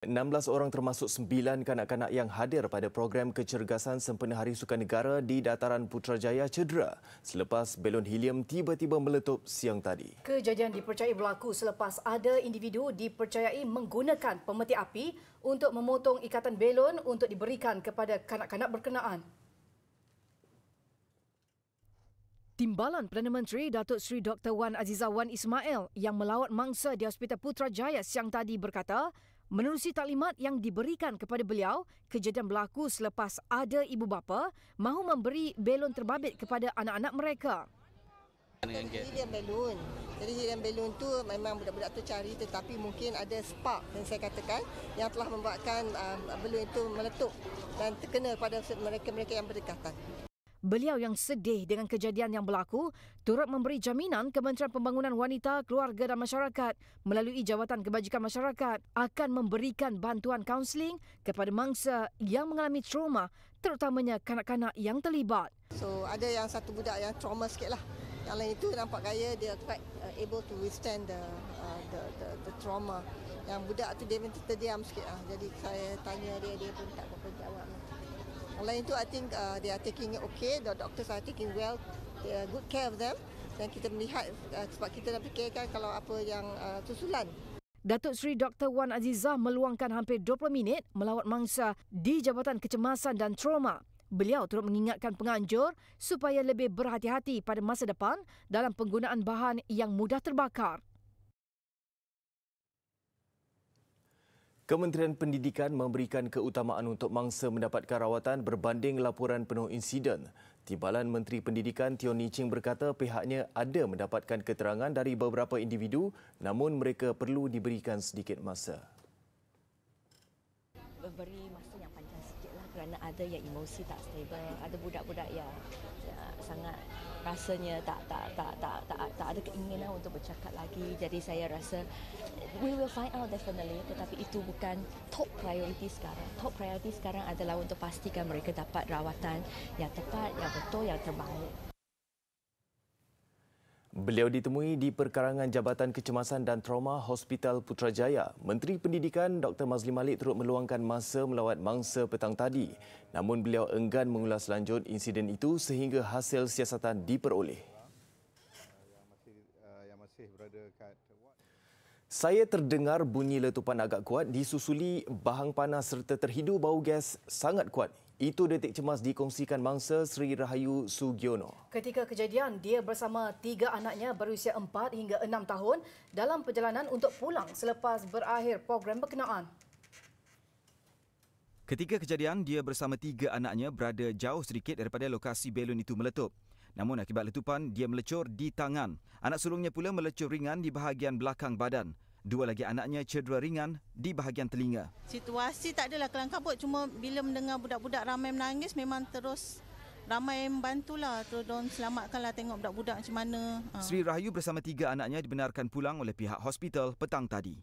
16 orang termasuk 9 kanak-kanak yang hadir pada program kecergasan sempena Hari Sukan Negara di Dataran Putrajaya cedera selepas belon helium tiba-tiba meletup siang tadi. Kejadian dipercayai berlaku selepas ada individu dipercayai menggunakan pemeti api untuk memotong ikatan belon untuk diberikan kepada kanak-kanak berkenaan. Timbalan Perdana Menteri Datuk Seri Dr. Wan Azizah Wan Ismail yang melawat mangsa di Hospital Putrajaya siang tadi berkata, menerusi taklimat yang diberikan kepada beliau, kejadian berlaku selepas ada ibu bapa mahu memberi belon terbabit kepada anak-anak mereka. Helium belon. Jadi helium belon tu memang budak-budak tu cari, tetapi mungkin ada spark yang saya katakan yang telah membuatkan belon itu meletup dan terkena pada mereka-mereka yang berdekatan. Beliau yang sedih dengan kejadian yang berlaku turut memberi jaminan Kementerian Pembangunan Wanita, Keluarga dan Masyarakat melalui Jabatan Kebajikan Masyarakat akan memberikan bantuan kaunseling kepada mangsa yang mengalami trauma, terutamanya kanak-kanak yang terlibat. So ada yang satu budak yang trauma sikitlah. Yang lain itu nampak gaya dia quite able to withstand the trauma. Yang budak tu dia terdiam sikit. Jadi saya tanya dia pun tak apa jawab. Yang lain tu I think they are taking it okay. The doctors are taking good care of them. Dan kita melihat sebab kita dah fikirkan kalau apa yang susulan. Datuk Seri Dr. Wan Azizah meluangkan hampir 20 minit melawat mangsa di Jabatan Kecemasan dan Trauma. Beliau turut mengingatkan penganjur supaya lebih berhati-hati pada masa depan dalam penggunaan bahan yang mudah terbakar. Kementerian Pendidikan memberikan keutamaan untuk mangsa mendapatkan rawatan berbanding laporan penuh insiden. Timbalan Menteri Pendidikan Teo Nii Ching berkata pihaknya ada mendapatkan keterangan dari beberapa individu namun mereka perlu diberikan sedikit masa. Beri masa yang panjang sikitlah kerana ada yang emosi tak stable, ada budak-budak yang sangat rasanya tak ada keinginan untuk bercakap lagi. Jadi saya rasa we will find out definitely, tetapi itu bukan top priority sekarang. Top priority sekarang adalah untuk pastikan mereka dapat rawatan yang tepat, yang betul, yang terbaik. Beliau ditemui di perkarangan Jabatan Kecemasan dan Trauma Hospital Putrajaya. Menteri Pendidikan Dr. Mazli Malik turut meluangkan masa melawat mangsa petang tadi. Namun beliau enggan mengulas lanjut insiden itu sehingga hasil siasatan diperoleh. Saya terdengar bunyi letupan agak kuat disusuli bahang panas serta terhidu bau gas sangat kuat. Itu detik cemas dikongsikan mangsa Sri Rahayu Sugiono. Ketika kejadian, dia bersama 3 anaknya berusia 4 hingga 6 tahun dalam perjalanan untuk pulang selepas berakhir program berkenaan. Ketika kejadian, dia bersama 3 anaknya berada jauh sedikit daripada lokasi belon itu meletup. Namun akibat letupan, dia melecur di tangan. Anak sulungnya pula melecur ringan di bahagian belakang badan. 2 lagi anaknya cedera ringan di bahagian telinga. Situasi tak adalah kelam kabut, cuma bila mendengar budak-budak ramai menangis memang terus ramai membantulah, terus diorang selamatkanlah, tengok budak-budak macam mana. Sri Rahayu bersama 3 anaknya dibenarkan pulang oleh pihak hospital petang tadi.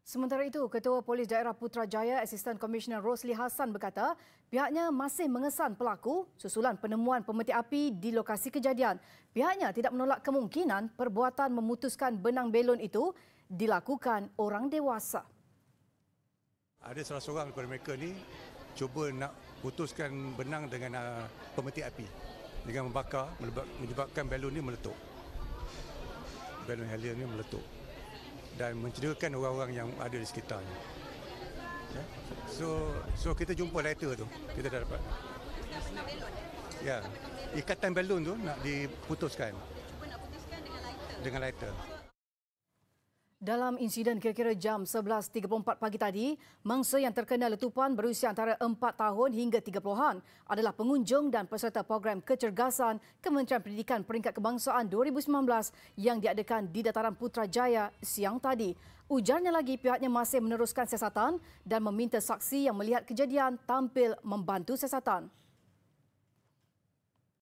Sementara itu, Ketua Polis Daerah Putrajaya, Asisten Komisioner Rosli Hassan berkata pihaknya masih mengesan pelaku susulan penemuan pemeti api di lokasi kejadian. Pihaknya tidak menolak kemungkinan perbuatan memutuskan benang belon itu dilakukan orang dewasa. Ada salah seorang daripada mereka ni cuba nak putuskan benang dengan pemeti api dengan membakar, menyebabkan belon ni meletup. Belon helium ni meletup dan mencederakan orang-orang yang ada di sekitarnya. So kita jumpa lighter tu, kita dah dapat. Ya, ikatan belon tu nak diputuskan. Cuba nak putuskan dengan lighter. Dalam insiden kira-kira jam 11.34 pagi tadi, mangsa yang terkena letupan berusia antara 4 tahun hingga 30-an adalah pengunjung dan peserta program kecergasan Kementerian Pendidikan Peringkat Kebangsaan 2019 yang diadakan di Dataran Putrajaya siang tadi. Ujarnya lagi pihaknya masih meneruskan siasatan dan meminta saksi yang melihat kejadian tampil membantu siasatan.